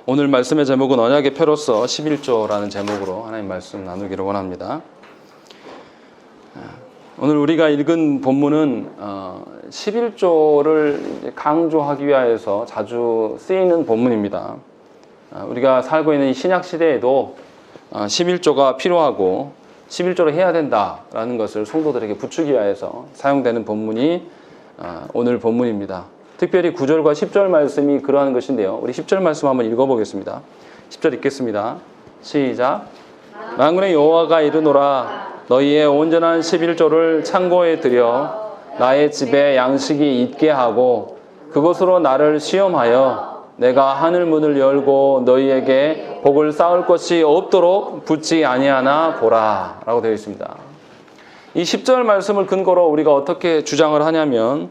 오늘 말씀의 제목은 언약의 표로서 11조라는 제목으로 하나님 말씀 나누기를 원합니다. 오늘 우리가 읽은 본문은 11조를 강조하기 위해서 자주 쓰이는 본문입니다. 우리가 살고 있는 이 신약 시대에도 11조가 필요하고 11조를 해야 된다라는 것을 성도들에게 부추기 위해서 사용되는 본문이 오늘 본문입니다. 특별히 9절과 10절 말씀이 그러한 것인데요. 우리 10절 말씀 한번 읽어보겠습니다. 10절 읽겠습니다. 시작. 만군의 여호와가 이르노라 너희의 온전한 11조를 창고에 들여 나의 집에 양식이 있게 하고 그것으로 나를 시험하여 내가 하늘 문을 열고 너희에게 복을 쌓을 것이 없도록 붙지 아니하나 보라 라고 되어 있습니다. 이 10절 말씀을 근거로 우리가 어떻게 주장을 하냐면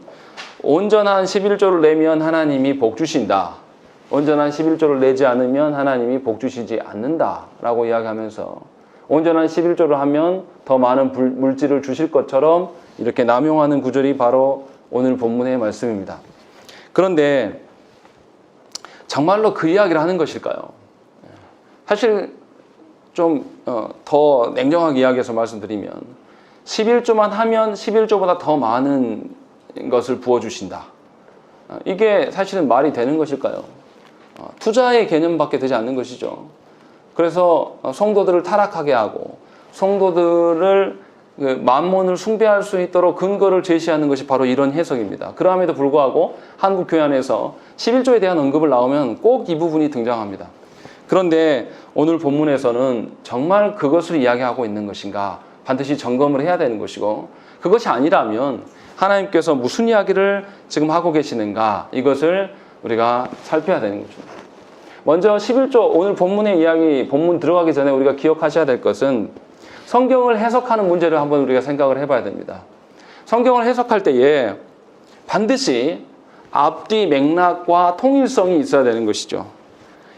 온전한 11조를 내면 하나님이 복 주신다. 온전한 11조를 내지 않으면 하나님이 복 주시지 않는다 라고 이야기하면서 온전한 11조를 하면 더 많은 물질을 주실 것처럼 이렇게 남용하는 구절이 바로 오늘 본문의 말씀입니다. 그런데 정말로 그 이야기를 하는 것일까요? 사실 좀 더 냉정하게 이야기해서 말씀드리면 11조만 하면 11조보다 더 많은 것을 부어주신다. 이게 사실은 말이 되는 것일까요? 투자의 개념밖에 되지 않는 것이죠. 그래서 성도들을 타락하게 하고 성도들을 만몬을 숭배할 수 있도록 근거를 제시하는 것이 바로 이런 해석입니다. 그럼에도 불구하고 한국 교회 안에서 11조에 대한 언급을 나오면 꼭 이 부분이 등장합니다. 그런데 오늘 본문에서는 정말 그것을 이야기하고 있는 것인가 반드시 점검을 해야 되는 것이고 그것이 아니라면 하나님께서 무슨 이야기를 지금 하고 계시는가 이것을 우리가 살펴야 되는 것입니다. 먼저 11조 오늘 본문의 이야기 본문 들어가기 전에 우리가 기억하셔야 될 것은 성경을 해석하는 문제를 한번 우리가 생각을 해봐야 됩니다. 성경을 해석할 때에 반드시 앞뒤 맥락과 통일성이 있어야 되는 것이죠.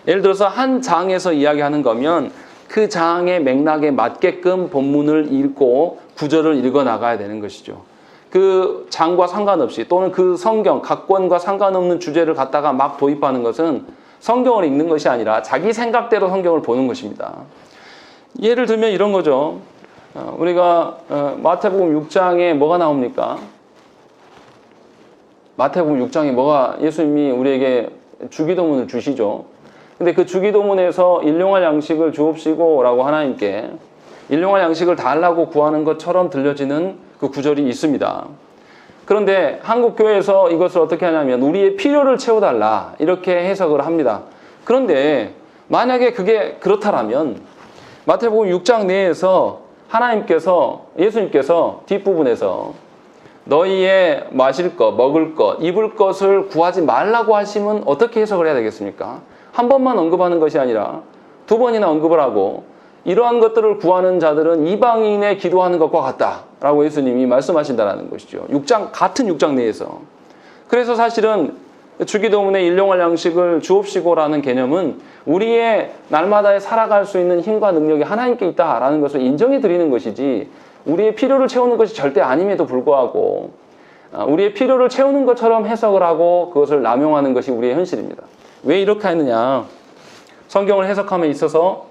예를 들어서 한 장에서 이야기하는 거면 그 장의 맥락에 맞게끔 본문을 읽고 구절을 읽어 나가야 되는 것이죠. 그 장과 상관없이 또는 그 성경 각권과 상관없는 주제를 갖다가 막 도입하는 것은 성경을 읽는 것이 아니라 자기 생각대로 성경을 보는 것입니다. 예를 들면 이런 거죠. 우리가 마태복음 6장에 뭐가 나옵니까? 마태복음 6장에 뭐가 예수님이 우리에게 주기도문을 주시죠. 근데 그 주기도문에서 일용할 양식을 주옵시고 라고 하나님께 일용할 양식을 달라고 구하는 것처럼 들려지는 그 구절이 있습니다. 그런데 한국 교회에서 이것을 어떻게 하냐면 우리의 필요를 채워달라 이렇게 해석을 합니다. 그런데 만약에 그게 그렇다라면 마태복음 6장 내에서 하나님께서 예수님께서 뒷부분에서 너희의 마실 것, 먹을 것, 입을 것을 구하지 말라고 하시면 어떻게 해석을 해야 되겠습니까? 한 번만 언급하는 것이 아니라 두 번이나 언급을 하고 이러한 것들을 구하는 자들은 이방인의 기도하는 것과 같다라고 예수님이 말씀하신다는 것이죠. 같은 6장 내에서. 그래서 사실은 주기도문에 일용할 양식을 주옵시고라는 개념은 우리의 날마다 살아갈 수 있는 힘과 능력이 하나님께 있다라는 것을 인정해 드리는 것이지 우리의 필요를 채우는 것이 절대 아님에도 불구하고 우리의 필요를 채우는 것처럼 해석을 하고 그것을 남용하는 것이 우리의 현실입니다. 왜 이렇게 하느냐? 성경을 해석함에 있어서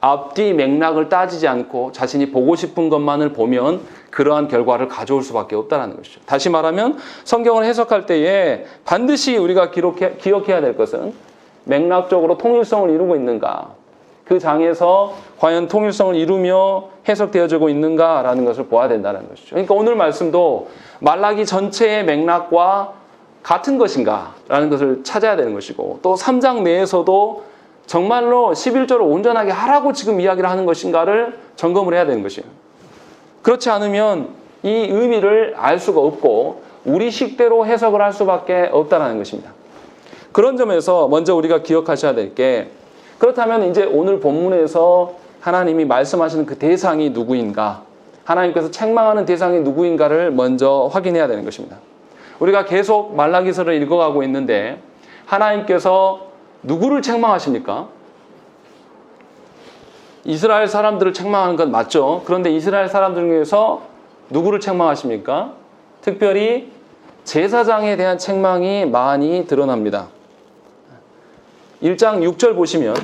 앞뒤 맥락을 따지지 않고 자신이 보고 싶은 것만을 보면 그러한 결과를 가져올 수밖에 없다는 것이죠. 다시 말하면 성경을 해석할 때에 반드시 우리가 기억해야 될 것은 맥락적으로 통일성을 이루고 있는가, 그 장에서 과연 통일성을 이루며 해석되어지고 있는가라는 것을 보아야 된다는 것이죠. 그러니까 오늘 말씀도 말라기 전체의 맥락과 같은 것인가 라는 것을 찾아야 되는 것이고 또 3장 내에서도 정말로 11조를 온전하게 하라고 지금 이야기를 하는 것인가를 점검을 해야 되는 것이에요. 그렇지 않으면 이 의미를 알 수가 없고 우리 식대로 해석을 할 수밖에 없다는 것입니다. 그런 점에서 먼저 우리가 기억하셔야 될 게 그렇다면 이제 오늘 본문에서 하나님이 말씀하시는 그 대상이 누구인가 하나님께서 책망하는 대상이 누구인가를 먼저 확인해야 되는 것입니다. 우리가 계속 말라기서를 읽어가고 있는데 하나님께서 누구를 책망하십니까? 이스라엘 사람들을 책망하는 건 맞죠. 그런데 이스라엘 사람들 중에서 누구를 책망하십니까? 특별히 제사장에 대한 책망이 많이 드러납니다. 1장 6절 보시면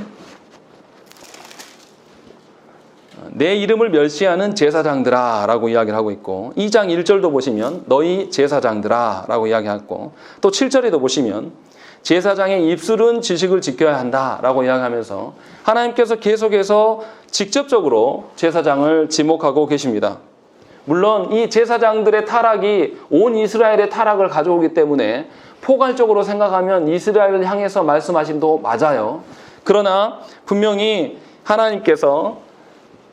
내 이름을 멸시하는 제사장들아 라고 이야기를 하고 있고, 2장 1절도 보시면 너희 제사장들아 라고 이야기하고, 또 7절에도 보시면 제사장의 입술은 지식을 지켜야 한다 라고 이야기하면서 하나님께서 계속해서 직접적으로 제사장을 지목하고 계십니다. 물론 이 제사장들의 타락이 온 이스라엘의 타락을 가져오기 때문에 포괄적으로 생각하면 이스라엘을 향해서 말씀하심도 맞아요. 그러나 분명히 하나님께서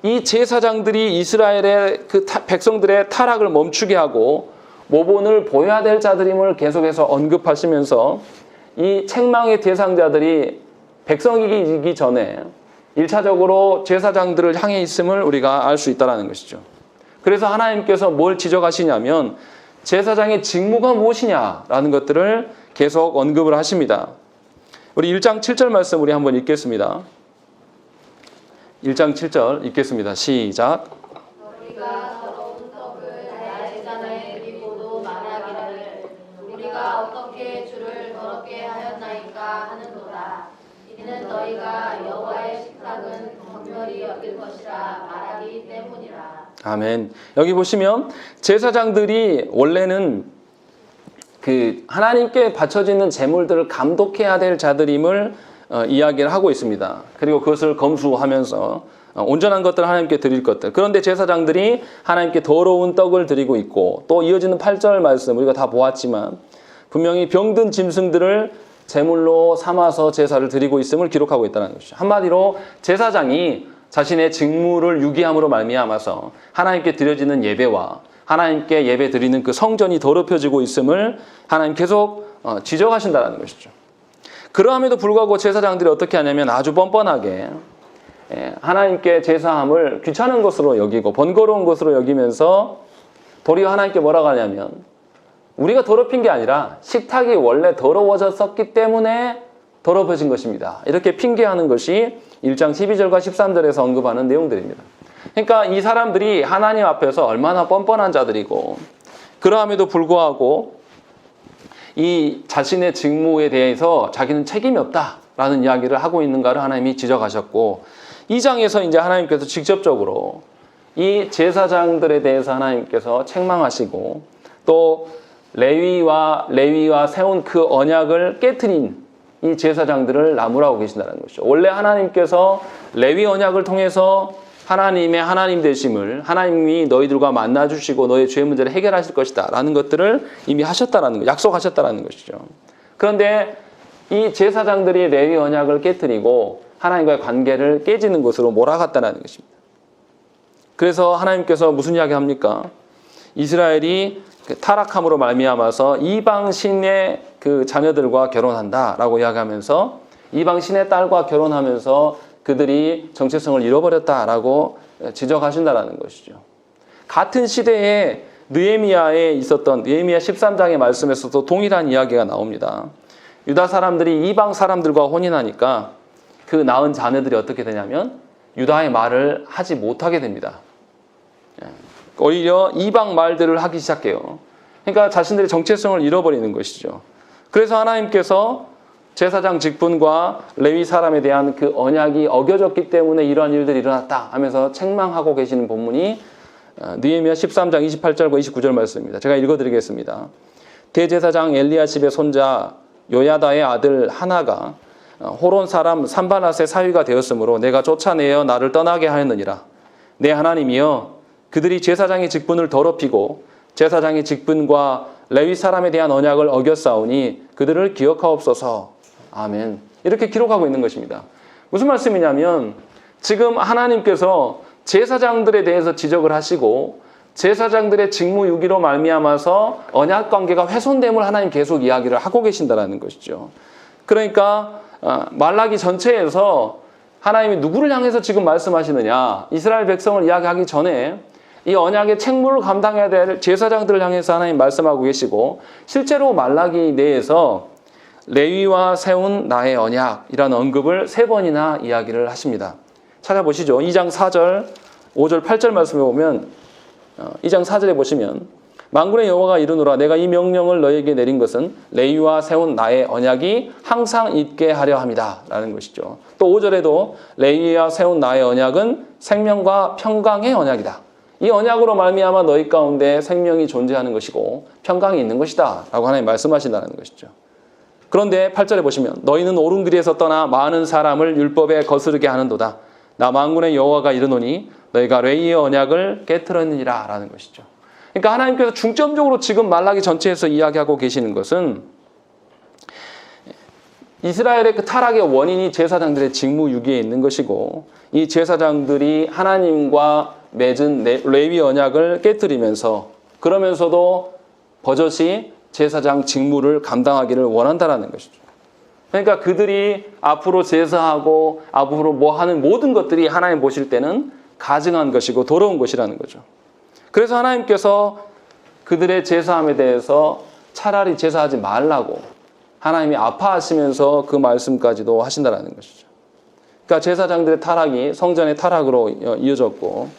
이 제사장들이 이스라엘의 그 백성들의 타락을 멈추게 하고 모본을 보여야 될 자들임을 계속해서 언급하시면서 이 책망의 대상자들이 백성이기 전에 1차적으로 제사장들을 향해 있음을 우리가 알 수 있다는 것이죠. 그래서 하나님께서 뭘 지적하시냐면 제사장의 직무가 무엇이냐라는 것들을 계속 언급을 하십니다. 우리 1장 7절 말씀 우리 한번 읽겠습니다. 1장 7절 읽겠습니다. 시작. 우리가 더러운 떡을 나의 제사장에 드리고도 말하기를 우리가 어떻게 주를 더럽게 하였나이까 하는도다. 이는 너희가 여호와의 식탁은 경멸히 여길 것이라 말하기 때문이라. 아멘. 여기 보시면 제사장들이 원래는 그 하나님께 바쳐지는 제물들을 감독해야 될 자들임을 이야기를 하고 있습니다. 그리고 그것을 검수하면서 온전한 것들을 하나님께 드릴 것들. 그런데 제사장들이 하나님께 더러운 떡을 드리고 있고, 또 이어지는 8절 말씀 우리가 다 보았지만 분명히 병든 짐승들을 제물로 삼아서 제사를 드리고 있음을 기록하고 있다는 것이죠. 한마디로 제사장이 자신의 직무를 유기함으로 말미암아서 하나님께 드려지는 예배와 하나님께 예배 드리는 그 성전이 더럽혀지고 있음을 하나님 계속 지적하신다는 것이죠. 그러함에도 불구하고 제사장들이 어떻게 하냐면 아주 뻔뻔하게 하나님께 제사함을 귀찮은 것으로 여기고 번거로운 것으로 여기면서 도리어 하나님께 뭐라고 하냐면 우리가 더럽힌 게 아니라 식탁이 원래 더러워졌었기 때문에 더럽혀진 것입니다. 이렇게 핑계하는 것이 1장 12절과 13절에서 언급하는 내용들입니다. 그러니까 이 사람들이 하나님 앞에서 얼마나 뻔뻔한 자들이고, 그러함에도 불구하고 이 자신의 직무에 대해서 자기는 책임이 없다라는 이야기를 하고 있는가를 하나님이 지적하셨고, 2장에서 이제 하나님께서 직접적으로 이 제사장들에 대해서 하나님께서 책망하시고, 또 레위와 세운 그 언약을 깨트린 이 제사장들을 나무라고 계신다는 것이죠. 원래 하나님께서 레위 언약을 통해서 하나님의 하나님 되심을, 하나님이 너희들과 만나주시고 너의 죄 문제를 해결하실 것이다 라는 것들을 이미 하셨다라는 것, 약속하셨다라는 것이죠. 그런데 이 제사장들이 레위 언약을 깨트리고 하나님과의 관계를 깨지는 것으로 몰아갔다는 것입니다. 그래서 하나님께서 무슨 이야기 합니까? 이스라엘이 타락함으로 말미암아서 이방신의 그 자녀들과 결혼한다라고 이야기하면서 이방신의 딸과 결혼하면서 그들이 정체성을 잃어버렸다라고 지적하신다라는 것이죠. 같은 시대에 느헤미야에 있었던 느헤미야 13장의 말씀에서도 동일한 이야기가 나옵니다. 유다 사람들이 이방 사람들과 혼인하니까 그 낳은 자녀들이 어떻게 되냐면 유다의 말을 하지 못하게 됩니다. 오히려 이방 말들을 하기 시작해요. 그러니까 자신들의 정체성을 잃어버리는 것이죠. 그래서 하나님께서 제사장 직분과 레위 사람에 대한 그 언약이 어겨졌기 때문에 이러한 일들이 일어났다 하면서 책망하고 계시는 본문이 느헤미야 13장 28절과 29절 말씀입니다. 제가 읽어드리겠습니다. 대제사장 엘리야십의 손자 요야다의 아들 하나가 호론 사람 산발랏의 사위가 되었으므로 내가 쫓아내어 나를 떠나게 하였느니라. 내 하나님이여, 그들이 제사장의 직분을 더럽히고 제사장의 직분과 레위 사람에 대한 언약을 어겼사오니 그들을 기억하옵소서. 아멘. 이렇게 기록하고 있는 것입니다. 무슨 말씀이냐면 지금 하나님께서 제사장들에 대해서 지적을 하시고 제사장들의 직무유기로 말미암아서 언약 관계가 훼손됨을 하나님 계속 이야기를 하고 계신다는 것이죠. 그러니까 말라기 전체에서 하나님이 누구를 향해서 지금 말씀하시느냐, 이스라엘 백성을 이야기하기 전에 이 언약의 책무를 감당해야 될 제사장들을 향해서 하나님 말씀하고 계시고, 실제로 말라기 내에서 레위와 세운 나의 언약이라는 언급을 3번이나 이야기를 하십니다. 찾아보시죠. 2장 4절, 5절, 8절 말씀에 보면 2장 4절에 보시면 만군의 여호와가 이르노라 내가 이 명령을 너에게 내린 것은 레위와 세운 나의 언약이 항상 있게 하려 함이다 라는 것이죠. 또 5절에도 레위와 세운 나의 언약은 생명과 평강의 언약이다. 이 언약으로 말미암아 너희 가운데 생명이 존재하는 것이고 평강이 있는 것이다 라고 하나님 말씀하신다는 것이죠. 그런데 8절에 보시면 너희는 옳은 길에서 떠나 많은 사람을 율법에 거스르게 하는도다. 나 만군의 여호와가 이르노니 너희가 레위의 언약을 깨트렸느니라 라는 것이죠. 그러니까 하나님께서 중점적으로 지금 말라기 전체에서 이야기하고 계시는 것은 이스라엘의 그 타락의 원인이 제사장들의 직무유기에 있는 것이고 이 제사장들이 하나님과 맺은 레위 언약을 깨트리면서 그러면서도 버젓이 제사장 직무를 감당하기를 원한다라는 것이죠. 그러니까 그들이 앞으로 제사하고 앞으로 뭐 하는 모든 것들이 하나님 보실 때는 가증한 것이고 더러운 것이라는 거죠. 그래서 하나님께서 그들의 제사함에 대해서 차라리 제사하지 말라고 하나님이 아파하시면서 그 말씀까지도 하신다는 것이죠. 그러니까 제사장들의 타락이 성전의 타락으로 이어졌고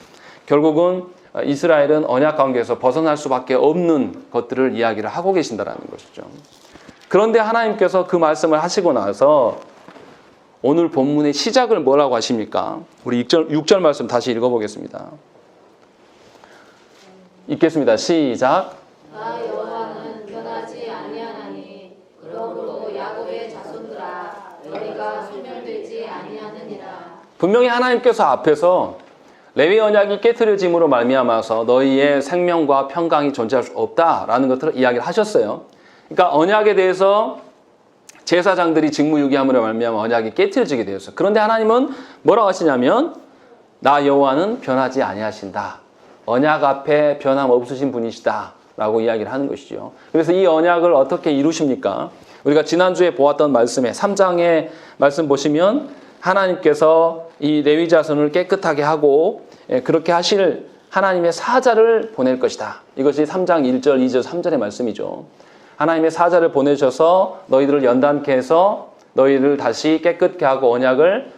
결국은 이스라엘은 언약 관계에서 벗어날 수밖에 없는 것들을 이야기를 하고 계신다는 것이죠. 그런데 하나님께서 그 말씀을 하시고 나서 오늘 본문의 시작을 뭐라고 하십니까? 우리 6절 말씀 다시 읽어보겠습니다. 읽겠습니다. 시작. 나 여호와는 변하지 아니하나니 그러므로 야곱의 자손들아 너희가 소멸되지 아니하느니라. 분명히 하나님께서 앞에서 레위 언약이 깨트려짐으로 말미암아서 너희의 생명과 평강이 존재할 수 없다라는 것들을 이야기를 하셨어요. 그러니까 언약에 대해서 제사장들이 직무유기함으로 말미암아 언약이 깨트려지게 되었어요. 그런데 하나님은 뭐라고 하시냐면 나 여호와는 변하지 아니하신다. 언약 앞에 변함없으신 분이시다 라고 이야기를 하는 것이죠. 그래서 이 언약을 어떻게 이루십니까? 우리가 지난주에 보았던 말씀에 3장의 말씀 보시면 하나님께서 이 레위 자손을 깨끗하게 하고 그렇게 하실 하나님의 사자를 보낼 것이다. 이것이 3장 1절, 2절, 3절의 말씀이죠. 하나님의 사자를 보내셔서 너희들을 연단케 해서 너희를 다시 깨끗게 하고 언약을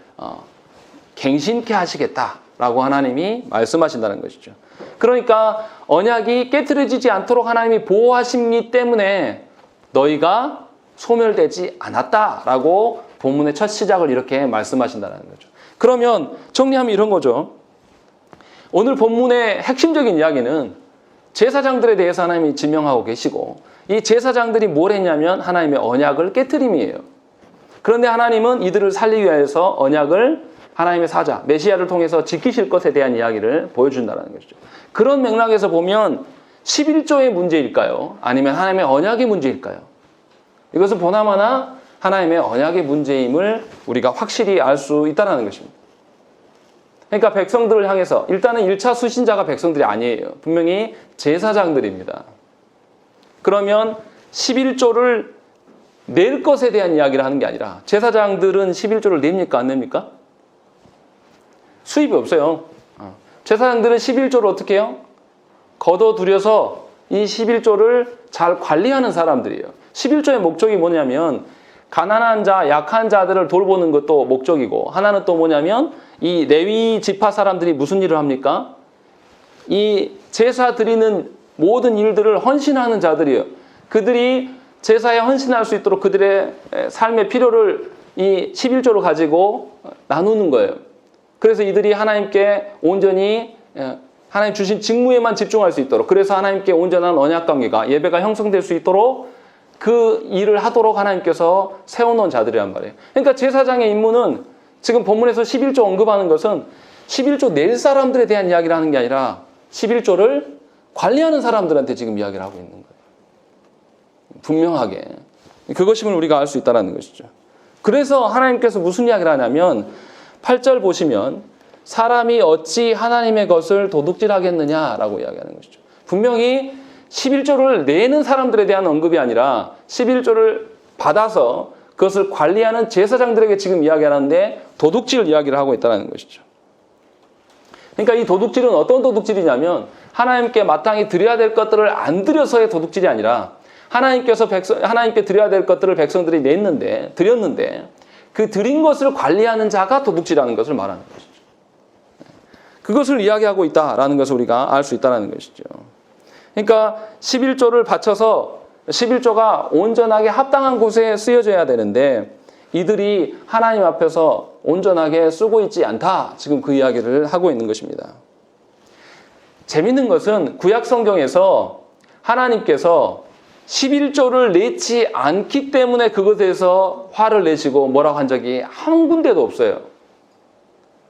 갱신케 하시겠다라고 하나님이 말씀하신다는 것이죠. 그러니까 언약이 깨트려지지 않도록 하나님이 보호하시기 때문에 너희가 소멸되지 않았다라고 본문의 첫 시작을 이렇게 말씀하신다는 거죠. 그러면 정리하면 이런 거죠. 오늘 본문의 핵심적인 이야기는 제사장들에 대해서 하나님이 지명하고 계시고 이 제사장들이 뭘 했냐면 하나님의 언약을 깨트림이에요. 그런데 하나님은 이들을 살리기 위해서 언약을 하나님의 사자, 메시아를 통해서 지키실 것에 대한 이야기를 보여준다는 것이죠. 그런 맥락에서 보면 11조의 문제일까요? 아니면 하나님의 언약의 문제일까요? 이것은 보나마나 하나님의 언약의 문제임을 우리가 확실히 알 수 있다는 것입니다. 그러니까 백성들을 향해서 일단은 1차 수신자가 백성들이 아니에요. 분명히 제사장들입니다. 그러면 11조를 낼 것에 대한 이야기를 하는 게 아니라 제사장들은 11조를 냅니까? 안 냅니까? 수입이 없어요. 제사장들은 11조를 어떻게 해요? 걷어들여서 이 11조를 잘 관리하는 사람들이에요. 11조의 목적이 뭐냐면 가난한 자, 약한 자들을 돌보는 것도 목적이고 하나는 또 뭐냐면 이 레위 지파 사람들이 무슨 일을 합니까? 이 제사 드리는 모든 일들을 헌신하는 자들이에요. 그들이 제사에 헌신할 수 있도록 그들의 삶의 필요를 이 11조를 가지고 나누는 거예요. 그래서 이들이 하나님께 온전히 하나님 주신 직무에만 집중할 수 있도록 그래서 하나님께 온전한 언약관계가 예배가 형성될 수 있도록 그 일을 하도록 하나님께서 세워놓은 자들이란 말이에요. 그러니까 제사장의 임무는 지금 본문에서 11조 언급하는 것은 11조 낼 사람들에 대한 이야기를 하는 게 아니라 11조를 관리하는 사람들한테 지금 이야기를 하고 있는 거예요. 분명하게. 그것임을 우리가 알 수 있다는 것이죠. 그래서 하나님께서 무슨 이야기를 하냐면 8절 보시면 사람이 어찌 하나님의 것을 도둑질하겠느냐라고 이야기하는 것이죠. 분명히 11조를 내는 사람들에 대한 언급이 아니라 11조를 받아서 그것을 관리하는 제사장들에게 지금 이야기하는데 도둑질 이야기를 하고 있다는 것이죠. 그러니까 이 도둑질은 어떤 도둑질이냐면 하나님께 마땅히 드려야 될 것들을 안 드려서의 도둑질이 아니라 하나님께 드려야 될 것들을 백성들이 드렸는데 그 드린 것을 관리하는 자가 도둑질하는 것을 말하는 것이죠. 그것을 이야기하고 있다라는 것을 우리가 알 수 있다는 것이죠. 그러니까 11조를 바쳐서 11조가 온전하게 합당한 곳에 쓰여져야 되는데 이들이 하나님 앞에서 온전하게 쓰고 있지 않다. 지금 그 이야기를 하고 있는 것입니다. 재밌는 것은 구약 성경에서 하나님께서 11조를 내지 않기 때문에 그것에 대해서 화를 내시고 뭐라고 한 적이 한 군데도 없어요.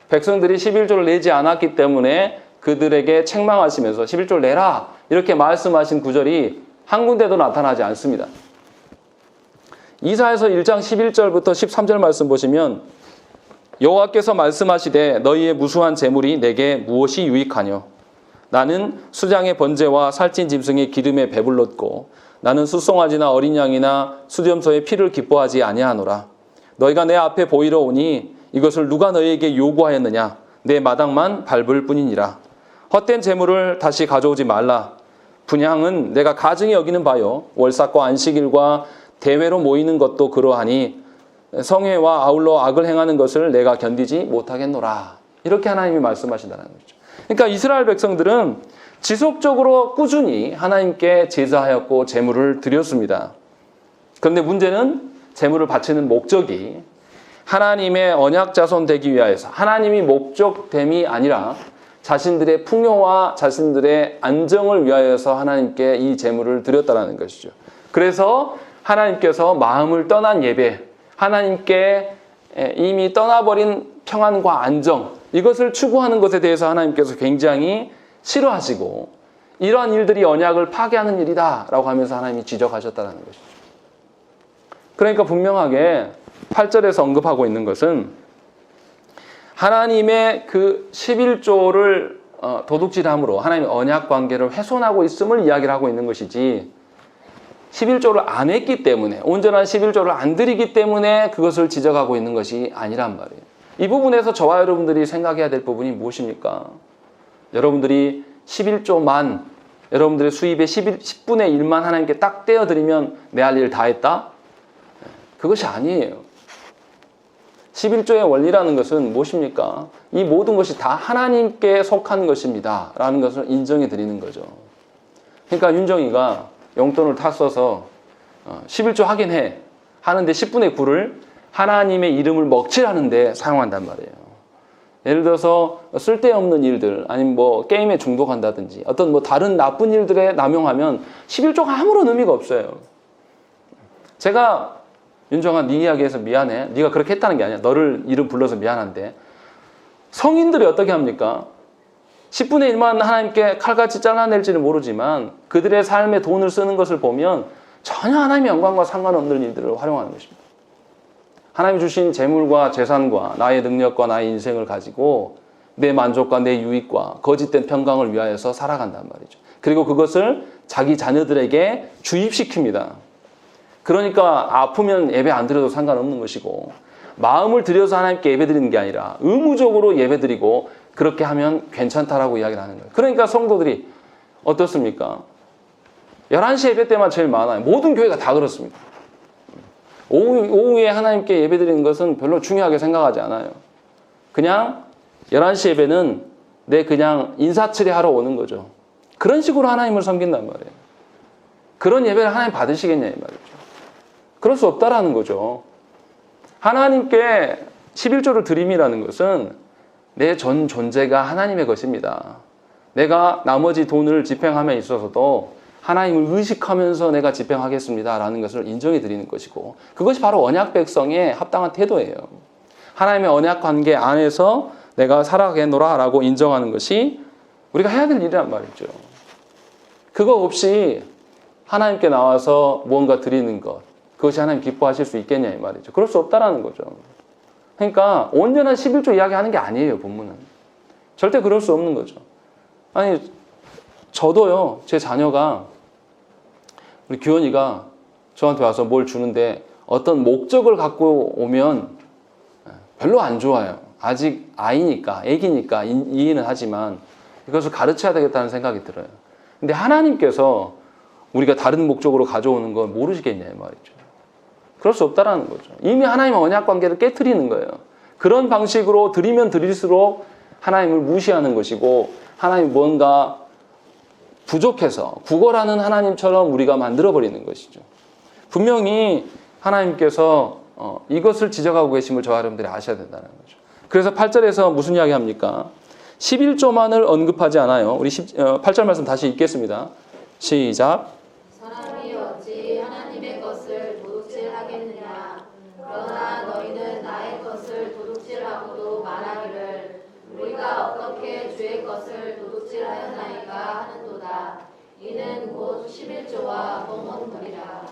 백성들이 11조를 내지 않았기 때문에 그들에게 책망하시면서 11조를 내라 이렇게 말씀하신 구절이 한 군데도 나타나지 않습니다. 이사야서 1장 11절부터 13절 말씀 보시면 여호와께서 말씀하시되 너희의 무수한 재물이 내게 무엇이 유익하뇨? 나는 수장의 번제와 살찐 짐승의 기름에 배불렀고 나는 숫송아지나 어린 양이나 수렴소의 피를 기뻐하지 아니하노라. 너희가 내 앞에 보이러 오니 이것을 누가 너희에게 요구하였느냐? 내 마당만 밟을 뿐이니라. 헛된 재물을 다시 가져오지 말라. 분향은 내가 가증히 여기는 바요. 월삭과 안식일과 대회로 모이는 것도 그러하니 성회와 아울러 악을 행하는 것을 내가 견디지 못하겠노라. 이렇게 하나님이 말씀하신다는 거죠. 그러니까 이스라엘 백성들은 지속적으로 꾸준히 하나님께 제사하였고 제물을 드렸습니다. 그런데 문제는 제물을 바치는 목적이 하나님의 언약 자손 되기 위하여서 하나님이 목적됨이 아니라 자신들의 풍요와 자신들의 안정을 위하여서 하나님께 이 제물을 드렸다는 것이죠. 그래서 하나님께서 마음을 떠난 예배, 하나님께 이미 떠나버린 평안과 안정, 이것을 추구하는 것에 대해서 하나님께서 굉장히 싫어하시고 이러한 일들이 언약을 파괴하는 일이다라고 하면서 하나님이 지적하셨다는 것이죠. 그러니까 분명하게 8절에서 언급하고 있는 것은 하나님의 그 11조를 도둑질함으로 하나님의 언약 관계를 훼손하고 있음을 이야기를 하고 있는 것이지 11조를 안 했기 때문에 온전한 11조를 안 드리기 때문에 그것을 지적하고 있는 것이 아니란 말이에요. 이 부분에서 저와 여러분들이 생각해야 될 부분이 무엇입니까? 여러분들이 11조만 여러분들의 수입의 10분의 1만 하나님께 딱 떼어드리면 내 할 일 다 했다? 그것이 아니에요. 11조의 원리라는 것은 무엇입니까? 이 모든 것이 다 하나님께 속한 것입니다. 라는 것을 인정해 드리는 거죠. 그러니까 윤정이가 용돈을 다 써서 11조 하긴 해. 하는데 10분의 9를 하나님의 이름을 먹칠하는데 사용한단 말이에요. 예를 들어서 쓸데없는 일들, 아니면 뭐 게임에 중독한다든지 어떤 뭐 다른 나쁜 일들에 남용하면 11조가 아무런 의미가 없어요. 제가 윤정아 네 이야기해서 미안해. 네가 그렇게 했다는 게 아니야. 너를 이름 불러서 미안한데 성인들이 어떻게 합니까? 10분의 1만 하나님께 칼같이 잘라낼지는 모르지만 그들의 삶에 돈을 쓰는 것을 보면 전혀 하나님의 영광과 상관없는 일들을 활용하는 것입니다. 하나님이 주신 재물과 재산과 나의 능력과 나의 인생을 가지고 내 만족과 내 유익과 거짓된 평강을 위하여서 살아간단 말이죠. 그리고 그것을 자기 자녀들에게 주입시킵니다. 그러니까 아프면 예배 안 드려도 상관없는 것이고 마음을 들여서 하나님께 예배 드리는 게 아니라 의무적으로 예배 드리고 그렇게 하면 괜찮다라고 이야기를 하는 거예요. 그러니까 성도들이 어떻습니까? 11시 예배 때만 제일 많아요. 모든 교회가 다 그렇습니다. 오후에 하나님께 예배 드리는 것은 별로 중요하게 생각하지 않아요. 그냥 11시 예배는 내 그냥 인사치레 하러 오는 거죠. 그런 식으로 하나님을 섬긴단 말이에요. 그런 예배를 하나님 받으시겠냐 이 말이죠. 그럴 수 없다라는 거죠. 하나님께 11조를 드림이라는 것은 내 전 존재가 하나님의 것입니다. 내가 나머지 돈을 집행함에 있어서도 하나님을 의식하면서 내가 집행하겠습니다라는 것을 인정해 드리는 것이고 그것이 바로 언약 백성의 합당한 태도예요. 하나님의 언약 관계 안에서 내가 살아가겠노라라고 인정하는 것이 우리가 해야 될 일이란 말이죠. 그거 없이 하나님께 나와서 무언가 드리는 것 그것이 하나님 기뻐하실 수 있겠냐 이 말이죠. 그럴 수 없다라는 거죠. 그러니까 온전한 11조 이야기하는 게 아니에요. 본문은. 절대 그럴 수 없는 거죠. 아니 저도요. 제 자녀가 우리 규현이가 저한테 와서 뭘 주는데 어떤 목적을 갖고 오면 별로 안 좋아요. 아직 아이니까 애기니까 이해는 하지만 이것을 가르쳐야 되겠다는 생각이 들어요. 근데 하나님께서 우리가 다른 목적으로 가져오는 걸 모르시겠냐 이 말이죠. 그럴 수 없다라는 거죠. 이미 하나님의 언약 관계를 깨트리는 거예요. 그런 방식으로 드리면 드릴수록 하나님을 무시하는 것이고 하나님 뭔가 부족해서 구걸하는 하나님처럼 우리가 만들어버리는 것이죠. 분명히 하나님께서 이것을 지적하고 계심을 저와 여러분들이 아셔야 된다는 거죠. 그래서 8절에서 무슨 이야기 합니까? 11조만을 언급하지 않아요. 우리 8절 말씀 다시 읽겠습니다. 시작. 사람이 어찌 하나님의 것을 도둑질하겠느냐. 그러나 너희는 나의 것을 도둑질하고도 말하기를 우리가 어떻게 주의 것을 도둑질하였나이까 하는도다. 이는 곧 11조와 봉헌물이라.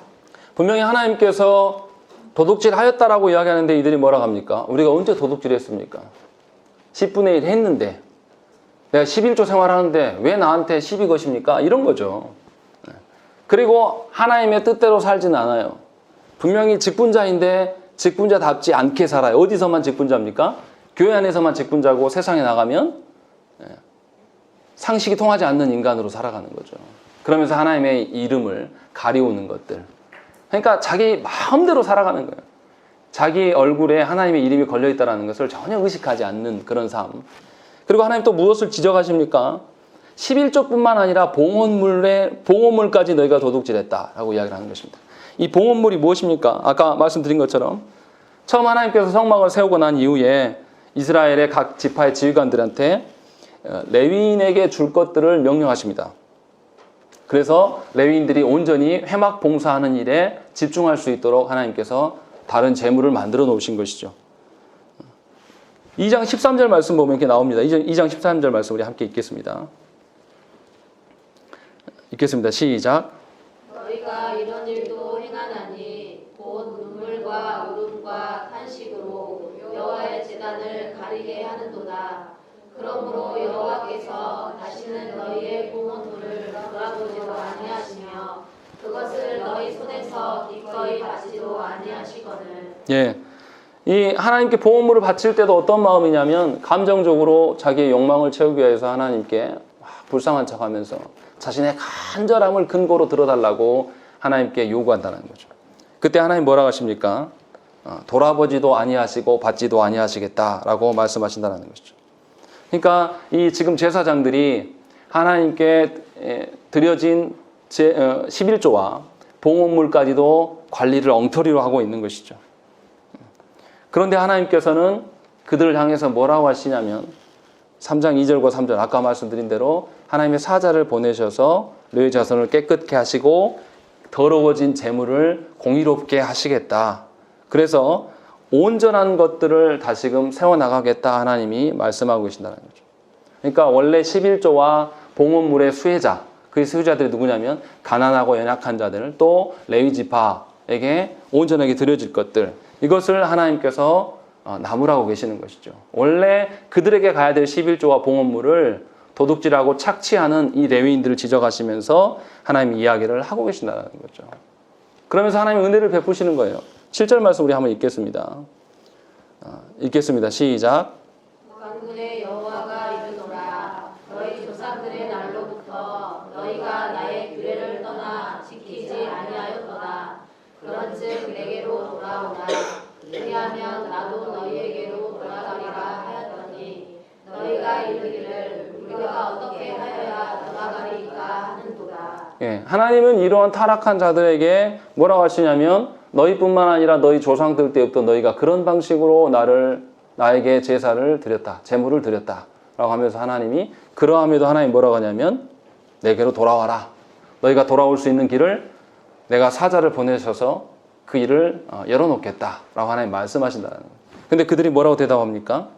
분명히 하나님께서 도둑질하였다라고 이야기하는데 이들이 뭐라고 합니까? 우리가 언제 도둑질했습니까? 10분의 1 했는데 내가 11조 생활하는데 왜 나한테 12것입니까? 이런 거죠. 그리고 하나님의 뜻대로 살지는 않아요. 분명히 직분자인데 직분자답지 않게 살아요. 어디서만 직분자입니까? 교회 안에서만 직분자고 세상에 나가면 상식이 통하지 않는 인간으로 살아가는 거죠. 그러면서 하나님의 이름을 가리우는 것들. 그러니까 자기 마음대로 살아가는 거예요. 자기 얼굴에 하나님의 이름이 걸려있다는 것을 전혀 의식하지 않는 그런 삶. 그리고 하나님 또 무엇을 지적하십니까? 11조뿐만 아니라 봉헌물까지 너희가 도둑질했다라고 이야기를 하는 것입니다. 이 봉헌물이 무엇입니까? 아까 말씀드린 것처럼 처음 하나님께서 성막을 세우고 난 이후에 이스라엘의 각 지파의 지휘관들한테 레위인에게 줄 것들을 명령하십니다. 그래서 레위인들이 온전히 회막 봉사하는 일에 집중할 수 있도록 하나님께서 다른 제물을 만들어 놓으신 것이죠. 2장 13절 말씀 보면 이렇게 나옵니다. 2장 13절 말씀 우리 함께 읽겠습니다. 읽겠습니다. 시작. 너희가 이런 일도 행하나니 곧 눈물과 울음과 탄식으로 여호와의 제단을 가리게 하는도다. 그러므로 여호와께서 다시는 너희의 봉헌물을 돌아보지도 아니하시며 그것을 너희 손에서 기꺼이 받지도 아니하시거늘. 예, 이 하나님께 봉헌물을 바칠 때도 어떤 마음이냐면 감정적으로 자기의 욕망을 채우기 위해서 하나님께 불쌍한 척하면서 자신의 간절함을 근거로 들어달라고 하나님께 요구한다는 거죠. 그때 하나님 뭐라고 하십니까? 돌아보지도 아니하시고 받지도 아니하시겠다라고 말씀하신다는 것이죠. 그러니까 이 지금 제사장들이 하나님께 드려진 11조와 봉헌물까지도 관리를 엉터리로 하고 있는 것이죠. 그런데 하나님께서는 그들을 향해서 뭐라고 하시냐면 3장 2절과 3절 아까 말씀드린 대로 하나님의 사자를 보내셔서 너희 자손을 깨끗게 하시고 더러워진 재물을 공의롭게 하시겠다. 그래서 온전한 것들을 다시금 세워나가겠다 하나님이 말씀하고 계신다는 거죠. 그러니까 원래 11조와 봉헌물의 수혜자, 그 수혜자들이 누구냐면 가난하고 연약한 자들 또 레위지파에게 온전하게 드려질 것들, 이것을 하나님께서 나무라고 계시는 것이죠. 원래 그들에게 가야 될 11조와 봉헌물을 도둑질하고 착취하는 이 레위인들을 지적하시면서 하나님이 이야기를 하고 계신다는 거죠. 그러면서 하나님이 은혜를 베푸시는 거예요. 7절 말씀 우리 한번 읽겠습니다. 읽겠습니다. 시작. 만군의 여호와가 이르노라. 너희 조상들의 날로부터 너희가 나의 규례를 떠나 지키지 아니하였도다. 그런즉 내게로 돌아오라. 그리하면 나도 너희에게로 돌아가리라 하였더니 너희가 이르기를 우리가 어떻게 하여야 돌아가리까 하는도다. 예, 하나님은 이러한 타락한 자들에게 뭐라고 하시냐면 너희뿐만 아니라 너희 조상들 때부터 너희가 그런 방식으로 나에게 제사를 드렸다, 제물을 드렸다 라고 하면서 하나님이 그러함에도 하나님 뭐라고 하냐면 내게로 돌아와라. 너희가 돌아올 수 있는 길을 내가 사자를 보내셔서 그 일을 열어놓겠다 라고 하나님 말씀하신다는 거예요. 근데 그들이 뭐라고 대답합니까?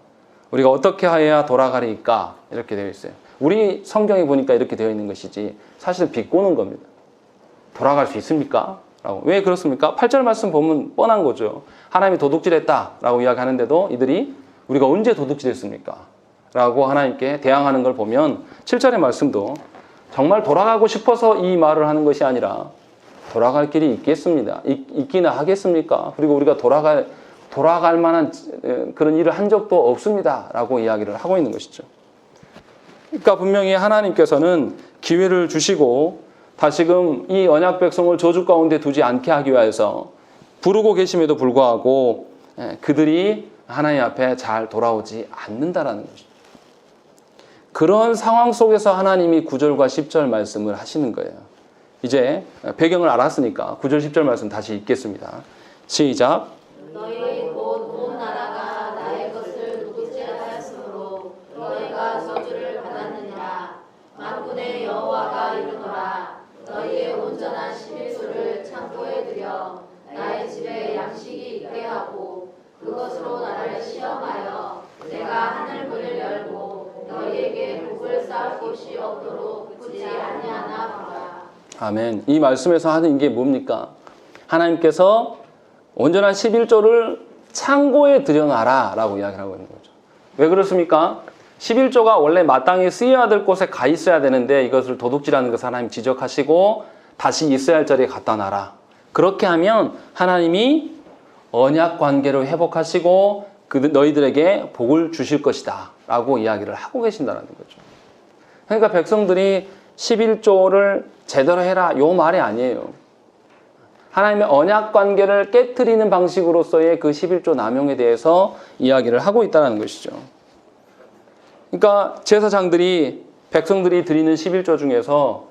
우리가 어떻게 하여야 돌아가리까? 이렇게 되어 있어요. 우리 성경에 보니까 이렇게 되어 있는 것이지 사실은 비꼬는 겁니다. 돌아갈 수 있습니까? 라고. 왜 그렇습니까? 8절 말씀 보면 뻔한 거죠. 하나님이 도둑질했다 라고 이야기하는데도 이들이 우리가 언제 도둑질했습니까? 라고 하나님께 대항하는 걸 보면 7절의 말씀도 정말 돌아가고 싶어서 이 말을 하는 것이 아니라 돌아갈 길이 있겠습니다. 있기나 하겠습니까? 그리고 우리가 돌아갈 만한 그런 일을 한 적도 없습니다. 라고 이야기를 하고 있는 것이죠. 그러니까 분명히 하나님께서는 기회를 주시고 다시금 이 언약 백성을 저주 가운데 두지 않게 하기 위해서 부르고 계심에도 불구하고 그들이 하나님 앞에 잘 돌아오지 않는다라는 것이죠. 그런 상황 속에서 하나님이 9절과 10절 말씀을 하시는 거예요. 이제 배경을 알았으니까 9절 10절 말씀 다시 읽겠습니다. 시작. 너희 곧 온 나라가 나의 것을 누구지 하였으므로 너희가 저주를 받았느니라. 만군의 여호와가 이르노라. 너희의 온전한 11조를 창고에 들여 나의 집에 양식이 있게 하고 그것으로 나를 시험하여 내가 하늘 문을 열고 너희에게 복을 쌓을 곳이 없도록 굳이 아니하나 보라. 아멘. 이 말씀에서 하는 게 뭡니까? 하나님께서 온전한 11조를 창고에 들여놔라 라고 이야기를 하고 있는 거죠. 왜 그렇습니까? 11조가 원래 마땅히 쓰여야 될 곳에 가 있어야 되는데 이것을 도둑질하는 것을 하나님 지적하시고 다시 있어야 할 자리에 갖다 놔라. 그렇게 하면 하나님이 언약 관계를 회복하시고 너희들에게 복을 주실 것이다 라고 이야기를 하고 계신다는 거죠. 그러니까 백성들이 11조를 제대로 해라 요 말이 아니에요. 하나님의 언약 관계를 깨트리는 방식으로서의 그 11조 남용에 대해서 이야기를 하고 있다는 것이죠. 그러니까 제사장들이 백성들이 드리는 11조 중에서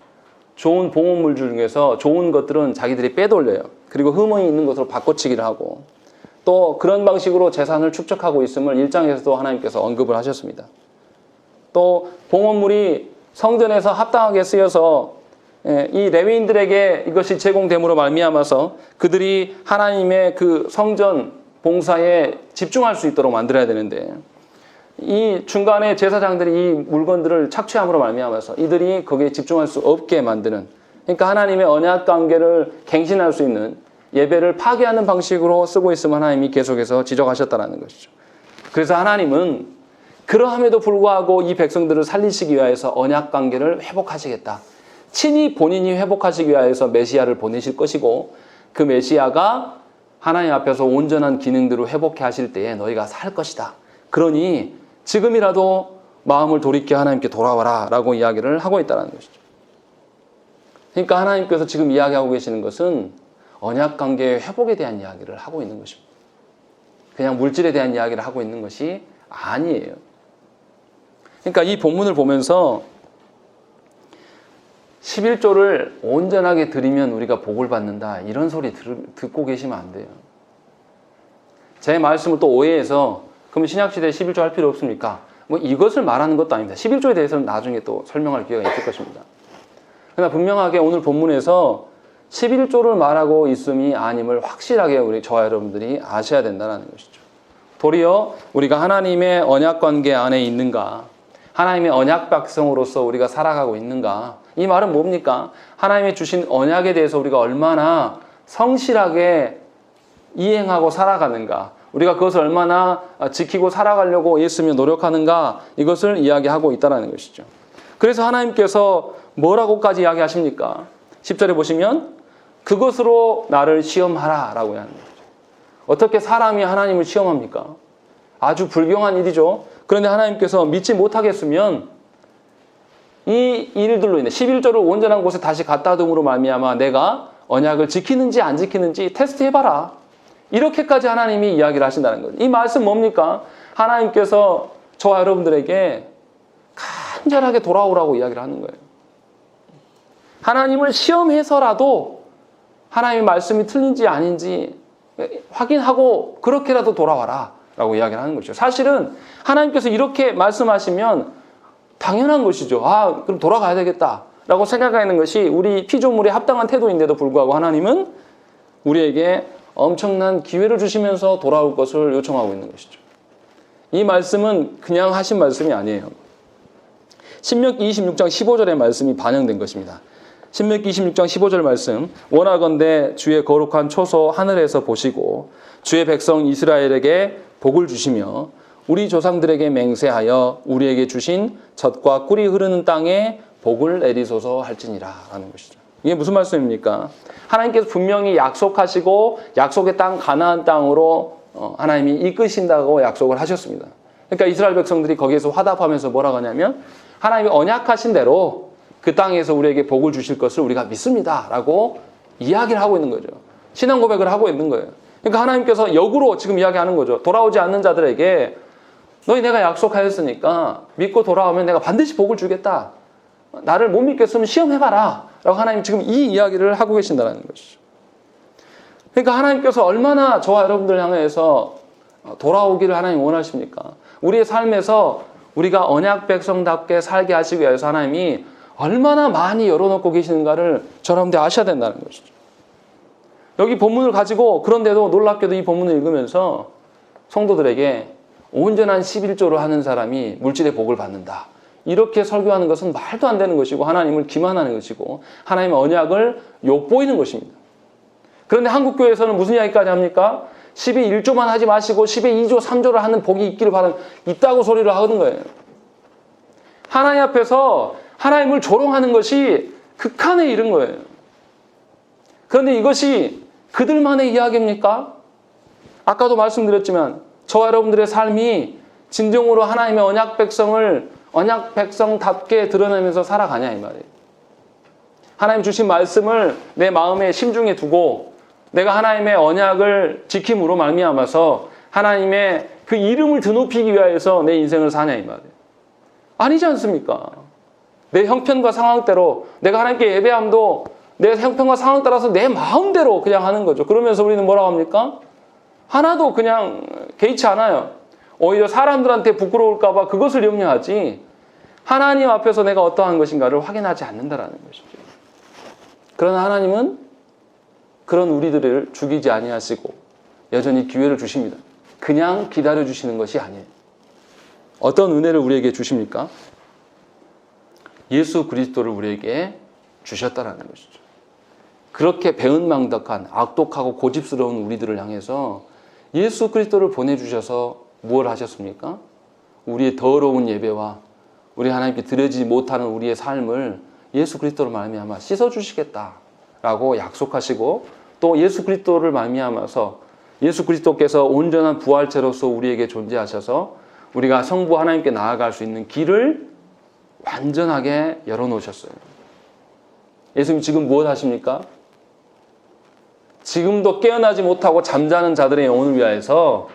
좋은 봉헌물 중에서 좋은 것들은 자기들이 빼돌려요. 그리고 흠이 있는 것으로 바꿔치기를 하고 또 그런 방식으로 재산을 축적하고 있음을 1장에서도 하나님께서 언급을 하셨습니다. 또 봉헌물이 성전에서 합당하게 쓰여서 이 레위인들에게 이것이 제공됨으로 말미암아서 그들이 하나님의 그 성전 봉사에 집중할 수 있도록 만들어야 되는데 이 중간에 제사장들이 이 물건들을 착취함으로 말미암아서 이들이 거기에 집중할 수 없게 만드는, 그러니까 하나님의 언약 관계를 갱신할 수 있는 예배를 파괴하는 방식으로 쓰고 있음을 하나님이 계속해서 지적하셨다는 것이죠. 그래서 하나님은 그러함에도 불구하고 이 백성들을 살리시기 위하여서 언약 관계를 회복하시겠다. 친히 본인이 회복하시기 위하여서 메시아를 보내실 것이고 그 메시아가 하나님 앞에서 온전한 기능들을 회복해 하실 때에 너희가 살 것이다. 그러니 지금이라도 마음을 돌이켜 하나님께 돌아와라 라고 이야기를 하고 있다는 것이죠. 그러니까 하나님께서 지금 이야기하고 계시는 것은 언약관계의 회복에 대한 이야기를 하고 있는 것입니다. 그냥 물질에 대한 이야기를 하고 있는 것이 아니에요. 그러니까 이 본문을 보면서 11조를 온전하게 드리면 우리가 복을 받는다 이런 소리 듣고 계시면 안 돼요. 제 말씀을 또 오해해서 그럼 신약시대에 11조 할 필요 없습니까? 뭐 이것을 말하는 것도 아닙니다. 11조에 대해서는 나중에 또 설명할 기회가 있을 것입니다. 그러나 분명하게 오늘 본문에서 11조를 말하고 있음이 아님을 확실하게 우리 저와 여러분들이 아셔야 된다는 것이죠. 도리어 우리가 하나님의 언약 관계 안에 있는가, 하나님의 언약 백성으로서 우리가 살아가고 있는가, 이 말은 뭡니까? 하나님의 주신 언약에 대해서 우리가 얼마나 성실하게 이행하고 살아가는가, 우리가 그것을 얼마나 지키고 살아가려고 애쓰며 노력하는가, 이것을 이야기하고 있다는 것이죠. 그래서 하나님께서 뭐라고까지 이야기하십니까? 10절에 보시면 그것으로 나를 시험하라 라고 하는 거죠. 어떻게 사람이 하나님을 시험합니까? 아주 불경한 일이죠. 그런데 하나님께서 믿지 못하겠으면 이 일들로 인해 11조를 온전한 곳에 다시 갖다 둠으로 말미암아 내가 언약을 지키는지 안 지키는지 테스트해봐라. 이렇게까지 하나님이 이야기를 하신다는 거죠. 이 말씀 뭡니까? 하나님께서 저와 여러분들에게 간절하게 돌아오라고 이야기를 하는 거예요. 하나님을 시험해서라도 하나님의 말씀이 틀린지 아닌지 확인하고 그렇게라도 돌아와라 라고 이야기를 하는 것이죠. 사실은 하나님께서 이렇게 말씀하시면 당연한 것이죠. 아, 그럼 돌아가야 되겠다 라고 생각하는 것이 우리 피조물에 합당한 태도인데도 불구하고 하나님은 우리에게 엄청난 기회를 주시면서 돌아올 것을 요청하고 있는 것이죠. 이 말씀은 그냥 하신 말씀이 아니에요. 신명기 26장 15절의 말씀이 반영된 것입니다. 신명기 26장 15절 말씀, 원하건대 주의 거룩한 초소 하늘에서 보시고 주의 백성 이스라엘에게 복을 주시며 우리 조상들에게 맹세하여 우리에게 주신 젖과 꿀이 흐르는 땅에 복을 내리소서 할지니라 라는 것이죠. 이게 무슨 말씀입니까? 하나님께서 분명히 약속하시고 약속의 땅 가나안 땅으로 하나님이 이끄신다고 약속을 하셨습니다. 그러니까 이스라엘 백성들이 거기에서 화답하면서 뭐라고 하냐면 하나님이 언약하신 대로 그 땅에서 우리에게 복을 주실 것을 우리가 믿습니다 라고 이야기를 하고 있는 거죠. 신앙 고백을 하고 있는 거예요. 그러니까 하나님께서 역으로 지금 이야기하는 거죠. 돌아오지 않는 자들에게 너희 내가 약속하였으니까 믿고 돌아오면 내가 반드시 복을 주겠다. 나를 못 믿겠으면 시험해봐라. 라고 하나님 지금 이 이야기를 하고 계신다는 것이죠. 그러니까 하나님께서 얼마나 저와 여러분들 향해서 돌아오기를 하나님 원하십니까? 우리의 삶에서 우리가 언약 백성답게 살게 하시기 위해서 하나님이 얼마나 많이 열어놓고 계시는가를 저러분들 아셔야 된다는 것이죠. 여기 본문을 가지고 그런데도 놀랍게도 이 본문을 읽으면서 성도들에게 온전한 11조를 하는 사람이 물질의 복을 받는다. 이렇게 설교하는 것은 말도 안 되는 것이고 하나님을 기만하는 것이고 하나님의 언약을 욕보이는 것입니다. 그런데 한국교회에서는 무슨 이야기까지 합니까? 12.1조만 하지 마시고 12.2조, 3조를 하는 복이 있다고 소리를 하는 거예요. 하나님 앞에서 하나님을 조롱하는 것이 극한에 이른 거예요. 그런데 이것이 그들만의 이야기입니까? 아까도 말씀드렸지만 저와 여러분들의 삶이 진정으로 하나님의 언약 백성답게 드러내면서 살아가냐 이 말이에요. 하나님 주신 말씀을 내 마음에 심중에 두고 내가 하나님의 언약을 지킴으로 말미암아서 하나님의 그 이름을 드높이기 위해서 내 인생을 사냐 이 말이에요. 아니지 않습니까? 내 형편과 상황대로 내가 하나님께 예배함도 내 형편과 상황 따라서 내 마음대로 그냥 하는 거죠. 그러면서 우리는 뭐라고 합니까? 하나도 그냥 개의치 않아요. 오히려 사람들한테 부끄러울까 봐 그것을 염려하지 하나님 앞에서 내가 어떠한 것인가를 확인하지 않는다라는 것이죠. 그러나 하나님은 그런 우리들을 죽이지 아니하시고 여전히 기회를 주십니다. 그냥 기다려주시는 것이 아니에요. 어떤 은혜를 우리에게 주십니까? 예수 그리스도를 우리에게 주셨다라는 것이죠. 그렇게 배은망덕한 악독하고 고집스러운 우리들을 향해서 예수 그리스도를 보내주셔서 무엇을 하셨습니까? 우리의 더러운 예배와 우리 하나님께 드려지지 못하는 우리의 삶을 예수 그리스도로 말미암아 씻어주시겠다라고 약속하시고 또 예수 그리스도를 말미암아서 예수 그리스도께서 온전한 부활체로서 우리에게 존재하셔서 우리가 성부 하나님께 나아갈 수 있는 길을 완전하게 열어놓으셨어요. 예수님 지금 무엇 하십니까? 지금도 깨어나지 못하고 잠자는 자들의 영혼을 위하여서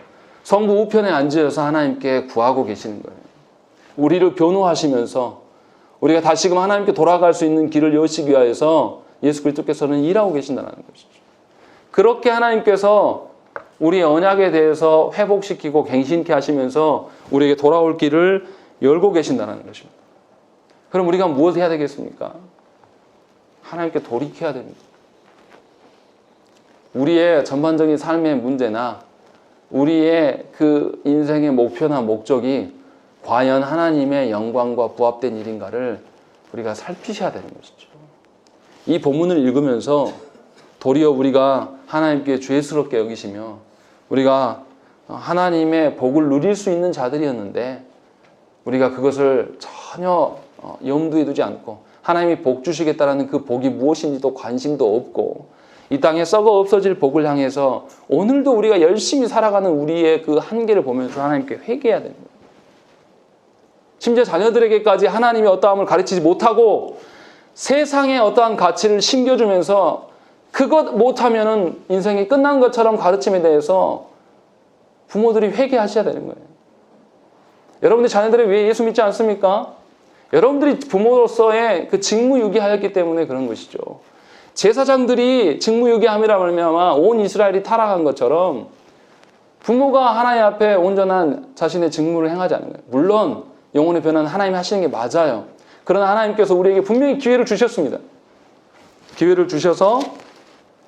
성부 우편에 앉으셔서 하나님께 구하고 계시는 거예요. 우리를 변호하시면서 우리가 다시금 하나님께 돌아갈 수 있는 길을 여시기 위하여서 예수 그리스도께서는 일하고 계신다는 것이죠. 그렇게 하나님께서 우리의 언약에 대해서 회복시키고 갱신케 하시면서 우리에게 돌아올 길을 열고 계신다는 것입니다. 그럼 우리가 무엇을 해야 되겠습니까? 하나님께 돌이켜야 됩니다. 우리의 전반적인 삶의 문제나 우리의 그 인생의 목표나 목적이 과연 하나님의 영광과 부합된 일인가를 우리가 살피셔야 되는 것이죠. 이 본문을 읽으면서 도리어 우리가 하나님께 죄스럽게 여기시며 우리가 하나님의 복을 누릴 수 있는 자들이었는데 우리가 그것을 전혀 염두에 두지 않고 하나님이 복 주시겠다라는 그 복이 무엇인지도 관심도 없고 이 땅에 썩어 없어질 복을 향해서 오늘도 우리가 열심히 살아가는 우리의 그 한계를 보면서 하나님께 회개해야 됩니다. 심지어 자녀들에게까지 하나님의 어떠함을 가르치지 못하고 세상의 어떠한 가치를 심겨주면서 그것 못하면은 인생이 끝난 것처럼 가르침에 대해서 부모들이 회개하셔야 되는 거예요. 여러분들 자녀들이 왜 예수 믿지 않습니까? 여러분들이 부모로서의 그 직무유기하였기 때문에 그런 것이죠. 제사장들이 직무유기함이라 말미암아 온 이스라엘이 타락한 것처럼 부모가 하나님 앞에 온전한 자신의 직무를 행하지 않는 거예요. 물론 영혼의 변화는 하나님이 하시는 게 맞아요. 그러나 하나님께서 우리에게 분명히 기회를 주셨습니다. 기회를 주셔서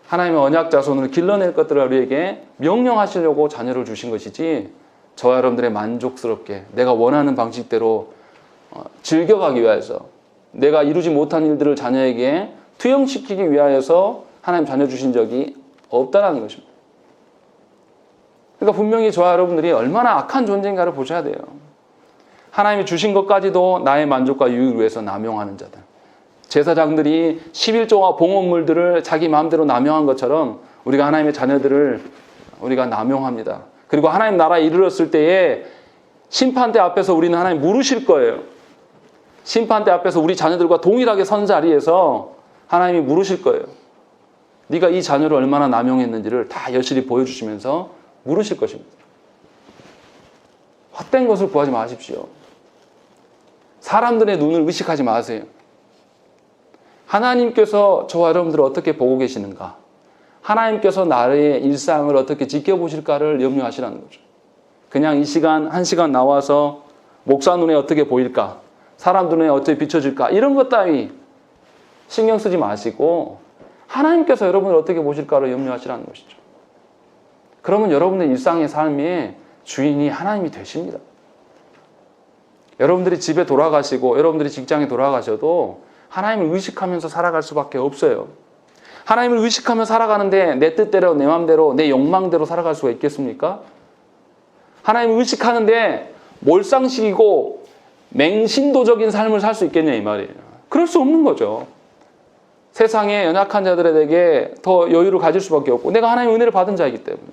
하나님의 언약 자손을 길러낼 것들을 우리에게 명령하시려고 자녀를 주신 것이지 저와 여러분들의 만족스럽게 내가 원하는 방식대로 즐겨가기 위해서 내가 이루지 못한 일들을 자녀에게 투영시키기 위하여서 하나님 자녀 주신 적이 없다는 것입니다. 그러니까 분명히 저와 여러분들이 얼마나 악한 존재인가를 보셔야 돼요. 하나님이 주신 것까지도 나의 만족과 유익을 위해서 남용하는 자들. 제사장들이 11조와 봉헌물들을 자기 마음대로 남용한 것처럼 우리가 하나님의 자녀들을 우리가 남용합니다. 그리고 하나님 나라에 이르렀을 때에 심판대 앞에서 우리는 하나님 물으실 거예요. 심판대 앞에서 우리 자녀들과 동일하게 선 자리에서 하나님이 물으실 거예요. 네가 이 자녀를 얼마나 남용했는지를 다 여실히 보여주시면서 물으실 것입니다. 헛된 것을 구하지 마십시오. 사람들의 눈을 의식하지 마세요. 하나님께서 저와 여러분들을 어떻게 보고 계시는가? 하나님께서 나의 일상을 어떻게 지켜보실까를 염려하시라는 거죠. 그냥 이 시간, 한 시간 나와서 목사 눈에 어떻게 보일까? 사람 눈에 어떻게 비춰질까? 이런 것 따위 신경 쓰지 마시고 하나님께서 여러분을 어떻게 보실까를 염려하시라는 것이죠. 그러면 여러분의 일상의 삶의 주인이 하나님이 되십니다. 여러분들이 집에 돌아가시고 여러분들이 직장에 돌아가셔도 하나님을 의식하면서 살아갈 수밖에 없어요. 하나님을 의식하며 살아가는데 내 뜻대로, 내 마음대로, 내 욕망대로 살아갈 수가 있겠습니까? 하나님을 의식하는데 몰상식이고 맹신도적인 삶을 살 수 있겠냐 이 말이에요. 그럴 수 없는 거죠. 세상에 연약한 자들에게 더 여유를 가질 수밖에 없고 내가 하나님의 은혜를 받은 자이기 때문에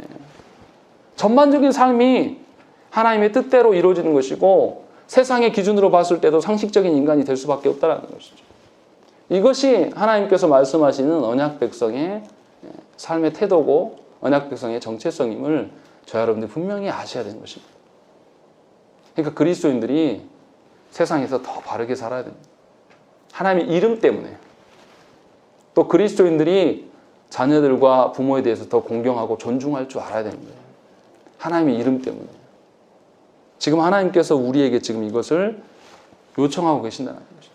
전반적인 삶이 하나님의 뜻대로 이루어지는 것이고 세상의 기준으로 봤을 때도 상식적인 인간이 될 수밖에 없다는 것이죠. 이것이 하나님께서 말씀하시는 언약 백성의 삶의 태도고 언약 백성의 정체성임을 저와 여러분들이 분명히 아셔야 되는 것입니다. 그러니까 그리스도인들이 세상에서 더 바르게 살아야 됩니다. 하나님의 이름 때문에. 또 그리스도인들이 자녀들과 부모에 대해서 더 공경하고 존중할 줄 알아야 되는 거예요. 하나님의 이름 때문에. 지금 하나님께서 우리에게 지금 이것을 요청하고 계신다는 것이죠.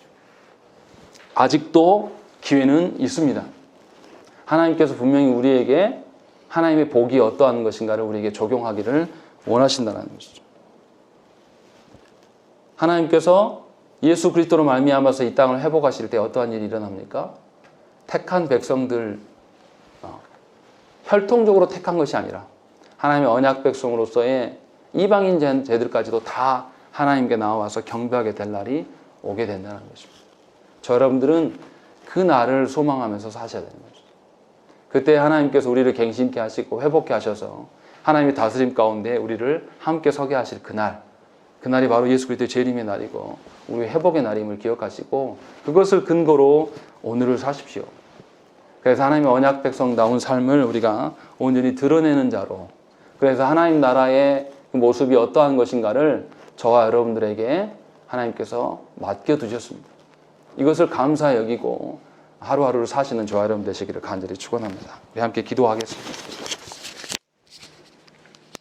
아직도 기회는 있습니다. 하나님께서 분명히 우리에게 하나님의 복이 어떠한 것인가를 우리에게 적용하기를 원하신다는 것이죠. 하나님께서 예수 그리스도로 말미암아서 이 땅을 회복하실 때 어떠한 일이 일어납니까? 택한 백성들, 혈통적으로 택한 것이 아니라 하나님의 언약 백성으로서의 이방인 쟤들까지도 다 하나님께 나와서 경배하게 될 날이 오게 된다는 것입니다. 저 여러분들은 그 날을 소망하면서 사셔야 되는 거죠. 그때 하나님께서 우리를 갱신케 하시고 회복케 하셔서 하나님의 다스림 가운데 우리를 함께 서게 하실 그날이 바로 예수 그리스도의 재림의 날이고 우리의 회복의 날임을 기억하시고 그것을 근거로 오늘을 사십시오. 그래서 하나님의 언약 백성다운 삶을 우리가 온전히 드러내는 자로, 그래서 하나님 나라의 그 모습이 어떠한 것인가를 저와 여러분들에게 하나님께서 맡겨두셨습니다. 이것을 감사히 여기고 하루하루를 사시는 저와 여러분 되시기를 간절히 축원합니다. 우리 함께 기도하겠습니다.